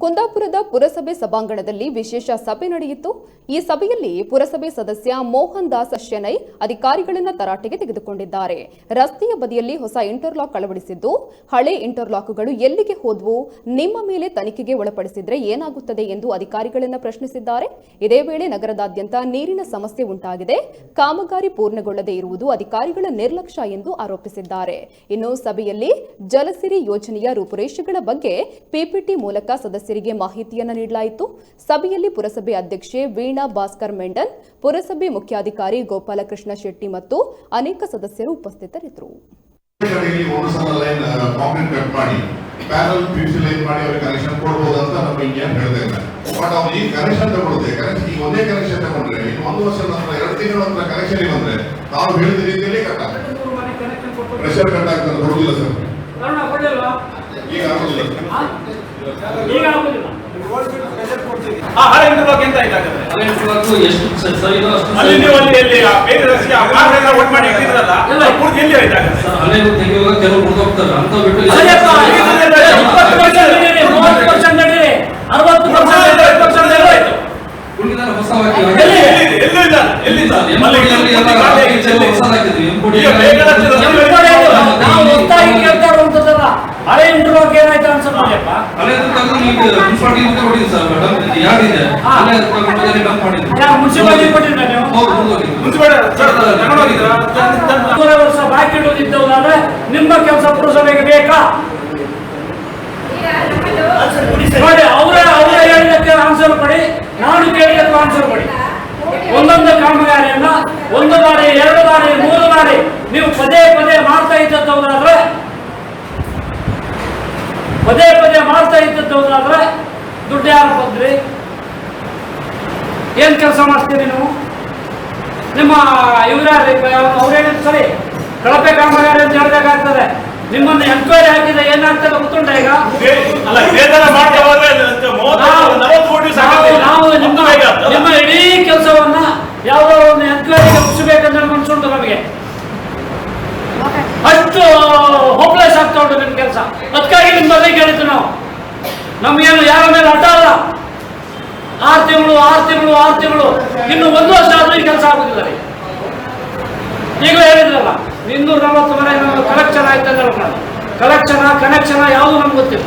ಕುಂದಾಪುರದ ಪುರಸಭೆ ಸಭಾಂಗಣದಲ್ಲಿ ವಿಶೇಷ ಸಭೆ ನಡೆಯಿತು. ಈ ಸಭೆಯಲ್ಲಿ ಪುರಸಭೆ ಸದಸ್ಯ ಮೋಹನ್ ದಾಸ್ ಶೆನೈ ಅಧಿಕಾರಿಗಳನ್ನು ತರಾಟೆಗೆ ತೆಗೆದುಕೊಂಡಿದ್ದಾರೆ. ರಸ್ತೆಯ ಬದಿಯಲ್ಲಿ ಹೊಸ ಇಂಟರ್ಲಾಕ್ ಅಳವಡಿಸಿದ್ದು, ಹಳೆ ಇಂಟರ್ಲಾಕ್ಗಳು ಎಲ್ಲಿಗೆ ಹೋದವು, ನಿಮ್ಮ ಮೇಲೆ ತನಿಖೆಗೆ ಒಳಪಡಿಸಿದ್ರೆ ಏನಾಗುತ್ತದೆ ಎಂದು ಅಧಿಕಾರಿಗಳನ್ನು ಪ್ರಶ್ನಿಸಿದ್ದಾರೆ. ಇದೇ ವೇಳೆ ನಗರದಾದ್ಯಂತ ನೀರಿನ ಸಮಸ್ಯೆ ಉಂಟಾಗಿದೆ, ಕಾಮಗಾರಿ ಪೂರ್ಣಗೊಳ್ಳದೇ ಇರುವುದು ಅಧಿಕಾರಿಗಳ ನಿರ್ಲಕ್ಷ್ಯ ಎಂದು ಆರೋಪಿಸಿದ್ದಾರೆ. ಇನ್ನು ಸಭೆಯಲ್ಲಿ ಜಲಸಿರಿ ಯೋಜನೆಯ ರೂಪುರೇಷೆಗಳ ಬಗ್ಗೆ ಪಿಪಿಟಿ ಮೂಲಕ ಸದಸ್ಯರಿಗೆ ಮಾಹಿತಿಯನ್ನು ನೀಡಲಾಯಿತು. ಸಭೆಯಲ್ಲಿ ಪುರಸಭೆ ಅಧ್ಯಕ್ಷೆ ವೀಣಾ ಭಾಸ್ಕರ್ ಮೆಂಡನ್, ಪುರಸಭೆ ಮುಖ್ಯಾಧಿಕಾರಿ ಗೋಪಾಲಕೃಷ್ಣ ಶೆಟ್ಟಿ ಮತ್ತು ಅನೇಕ ಸದಸ್ಯರು ಉಪಸ್ಥಿತರಿದ್ದರು. ಹಳೆ ಇಂಟರ್ಲಾಕ್ ಎಂತ ಆಯ್ತಾಗತ್ತೆ? ಹಳೆ ಇಂಟರ್ಲಾಕ್ ಎಷ್ಟು ಸರಿ ಇದೆ ಅಷ್ಟು ಅಲ್ಲಿ ನೀವು ಅಲ್ಲಿ ಎಲ್ಲಿ ಬೇರೆ ರಸ್ತೆ ಆ ಕಾರ್ ಎಲ್ಲ ಒಟ್ಟು ಮಾಡಿ ಇಟ್ಟಿದ್ರಲ್ಲ ಎಲ್ಲ ಪೂರ್ತಿ ಎಲ್ಲಿ ಆಯ್ತಾಗತ್ತೆ ಸರ್? ಹಳೆ ತೆಗೆಯುವಾಗ ಕೆಲವು ಮುರಿದು ಹೋಗ್ತಾರೆ ಅಂತ ಬಿಟ್ಟು 20% ನಡೀರಿ, 30% ನಡೀರಿ, 60% ಎಲ್ಲ ಆಯ್ತು. ಉಳಿದ ಹೊಸ ಹಾಕಿ ಎಲ್ಲಿ ನಾವು ಒತ್ತಾಗಿ ಕೇಳ್ತಾ ಇರುವಂತದ್ದಲ್ಲ. ಹಳೆ ಇಂಟರ್ಲಾಕ್ ಏನಾಯ್ತು ಅನ್ಸಪ್ಪ? ಹಳೆ ವರ್ಷ ಬಾಕಿ ಇಡುವುದಿದ್ದವರಾದ್ರೆ ನಿಮ್ಮ ಕೆಲಸ ಪುರಸಭೆಗೆ ಬೇಕಾ? ನೋಡಿ, ಅವರೇ ಹೇಳಿದಕ್ಕೆ ಆನ್ಸರ್ ಕೊಡಿ, ನಾನು ಕೇಳಿದಕ್ಕೆ ಆನ್ಸರ್ ಕೊಡಿ. ಒಂದೊಂದು ಕಾಮಗಾರಿಯನ್ನ 1 ಬಾರಿ 2 ಬಾರಿ 3 ಬಾರಿ ನೀವು ಪದೇ ಪದೇ ಮಾಡ್ತಾ ಇದ್ದದ್ದವರಾದ್ರೆ ದುಡ್ಡು ಯಾರು ಬಂದ್ರಿ? ಏನ್ ಕೆಲಸ ಮಾಡ್ತೀರಿ ನೀವು? ನಿಮ್ಮ ಅವ್ರೇನಿದ್ ಸರಿ ಕಳಪೆ ಕಾಮಗಾರಿ ಅಂತ ಹೇಳ್ಬೇಕಾಗ್ತದೆ. ನಿಮ್ಮನ್ನು ಎನ್ಕ್ವೈರಿ ಹಾಕಿದ್ರೆ ಏನಾಗ್ತದೆ ಗೊತ್ತುಂಟ? ಈಗ ನಾವು ನಿಮ್ಮ ಇಡೀ ಕೆಲಸವನ್ನ ಯಾವುದೋ ಒಂದು ಎನ್ಕ್ವೈರಿಗೆ ಮುಗಿಸಬೇಕಂತ ಮನ್ಸುಂಟು ನಮಗೆ. ಅಷ್ಟು ಹೋಪ್ಲೆಸ್ ಆಗ್ತಾ ಉಂಟು ನಿಮ್ಮ ಕೆಲಸ. ಅದಕ್ಕಾಗಿ ನಿಮ್ಮ ಬಗ್ಗೆ ಕೇಳಿದ್ದು ನಾವು. ನಮ್ಗೇನು ಯಾರ ಮೇಲೆ ಅಡ್ಡ ಅಲ್ಲ. 6 ತಿಂಗಳು ಇನ್ನು 1 ವರ್ಷ ಆದ್ರೂ ಈ ಕೆಲಸ ಆಗುದಿಲ್ಲ. ಈಗಲೇ ಹೇಳಿದ್ರಲ್ಲ, 240 ಮನೆ ಕಲೆಕ್ಷನ್ ಆಯ್ತು. ಕಲೆಕ್ಷನ್ ಕನೆಕ್ಷನ್ ಯಾವುದು ನಮ್ಗೆ ಗೊತ್ತಿಲ್ಲ.